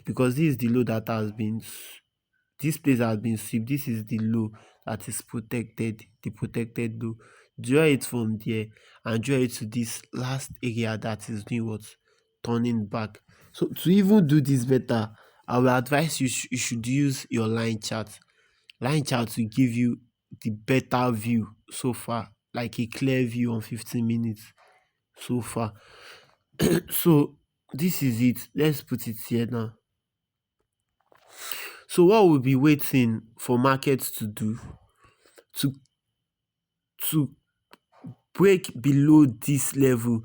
because this is the low that has been, this place has been swept. This is the low that is protected, the protected low. Draw it from there and draw it to this last area that is doing what? Turning back. So to even do this better, I will advise you, you should use your line chart. Line chart will give you the better view so far, like a clear view on 15 minutes so far. So this is it. Let's put it here now. So what we'll be waiting for markets to do to break below this level,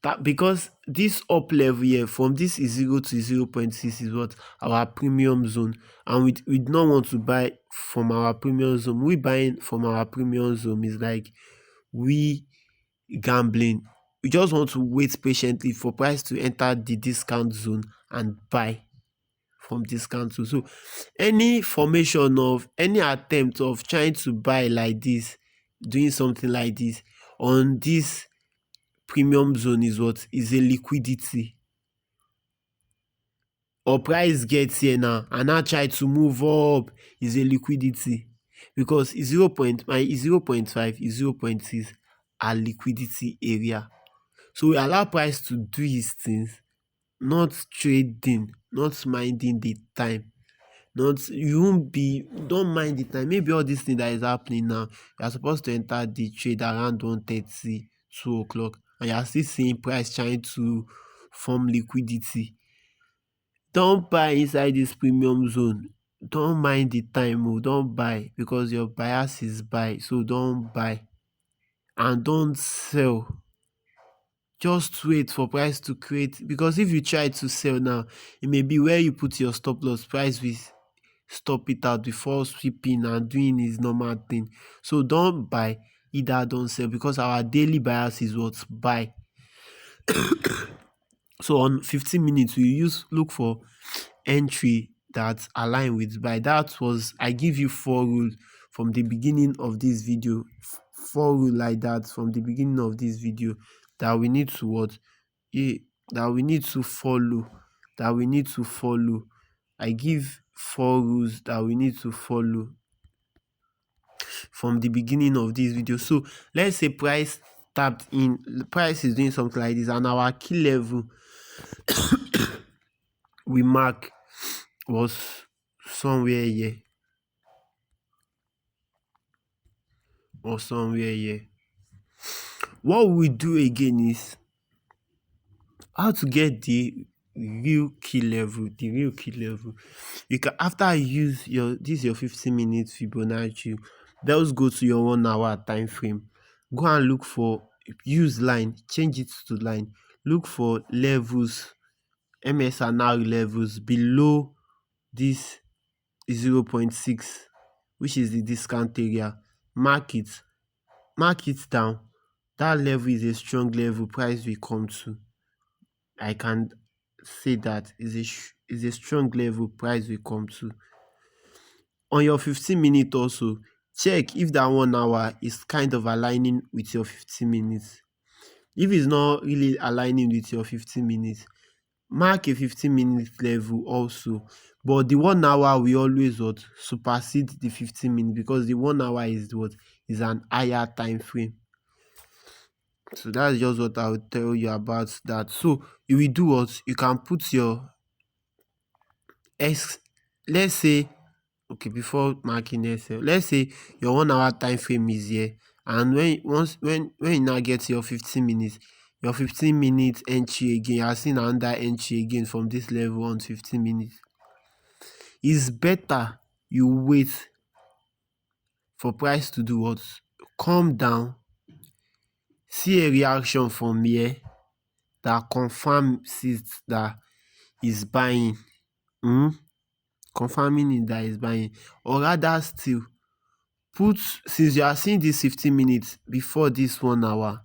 that because this up level here from this is 0 to 0.6 is what our premium zone, and we don't want to buy from our premium zone. We buying from our premium zone is like we gambling. We just want to wait patiently for price to enter the discount zone and buy from discount zone. So any formation of any attempt of trying to buy like this, doing something like this on this premium zone is what is a liquidity. Or price gets here now and now try to move up is a liquidity, because 0.5 is 0.6 a liquidity area. So we allow price to do his things, not trading, not minding the time. Not you won't be, don't mind the time. Maybe all this thing that is happening now, you are supposed to enter the trade around 1:30, 2 o'clock, and you are still seeing price trying to form liquidity. Don't buy inside this premium zone. Don't mind the time. Don't buy, because your bias is buy. So don't buy and don't sell. Just wait for price to create, because if you try to sell now, it may be where you put your stop loss, price will stop it out before sweeping and doing his normal thing. So don't buy, either don't sell, because our daily bias is what? Buy. So on 15 minutes we look for entry that align with buy. That was, I give you 4 rules from the beginning of this video. 4 rules like that from the beginning of this video that we need to what? That we need to follow. That we need to follow. I give 4 rules that we need to follow from the beginning of this video. So let's say price tapped in, price is doing something like this, and our key level we mark was somewhere here or somewhere here. What we do again is how to get the real key level. The real key level, you can, after you use your 15 minutes Fibonacci, let's go to your 1 hour time frame. Go and look for, use line, change it to line, look for levels, MSNR levels below this 0.6, which is the discount area. Mark it down. That level is a strong level price will come to. I can say that is a strong level price will come to. On your 15 minute also, check if that 1 hour is kind of aligning with your 15 minutes. If it's not really aligning with your 15 minutes, mark a 15-minute level also. But the 1 hour we always what? Supersede the 15 minutes, because the 1 hour is what? Is an higher time frame. So that's just what I will tell you about that. So you will do what? You can put your let's say Okay, before marking sl, let's say your 1 hour time frame is here, and when you now get your 15 minutes, your 15 minutes entry again, you are seeing another entry again from this level on 15 minutes. It's better you wait for price to do what? Come down, see a reaction from here that confirms it that is buying, confirming it that is buying, or rather still put, since you are seeing this 15 minutes before this 1 hour,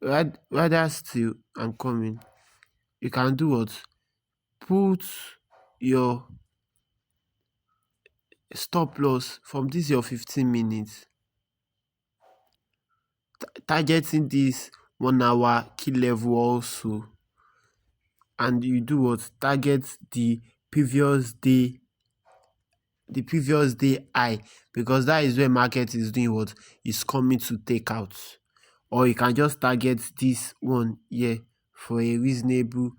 rather still, I'm coming, you can do what? Put your stop loss from this your 15 minutes, targeting this 1 hour key level also, and you do what? Target the previous day high, because that is where market is doing what? Is coming to take out. Or you can just target this one here for a reasonable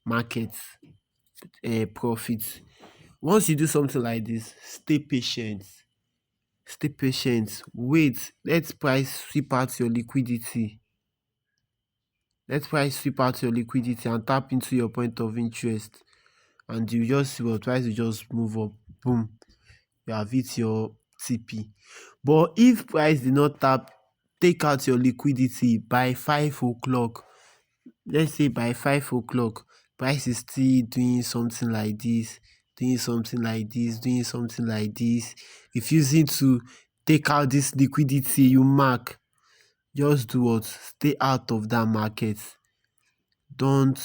market profit. Once you do something like this, stay patient, wait, let price sweep out your liquidity, and tap into your point of interest, and you just see what price will just move up, boom, you have hit your TP. But if price did not take out your liquidity by 5 o'clock, let's say by 5 o'clock, price is still doing something like this, refusing to take out this liquidity you mark, just do what? Stay out of that market. Don't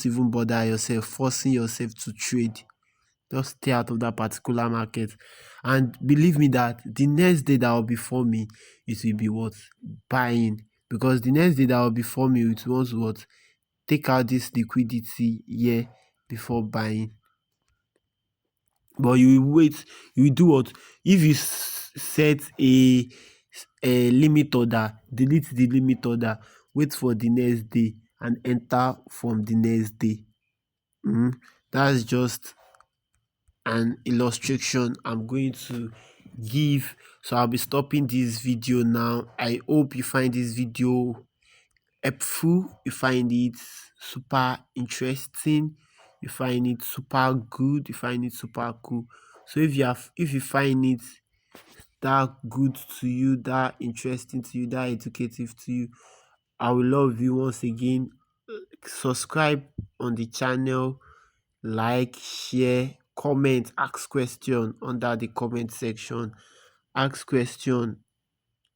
even bother yourself forcing yourself to trade. Just stay out of that particular market, and believe me that the next day that will be for me, it will be what? Buying. Because the next day that will be for me, it was what? Take out this liquidity here before buying. But you will wait, you will do what? If you set a limit order, delete the limit order, wait for the next day and enter from the next day. That's just an illustration I'm going to give. So I'll be stopping this video now. I hope you find this video helpful, you find it super interesting, you find it super good, you find it super cool. So if you find it that good to you, that interesting to you, that educative to you, I will love you once again. Subscribe on the channel, like, share, comment, ask question under the comment section. Ask question,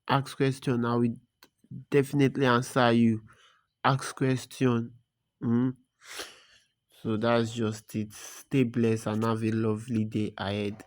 I will definitely answer you. Ask question. So that's just it. Stay blessed and have a lovely day ahead.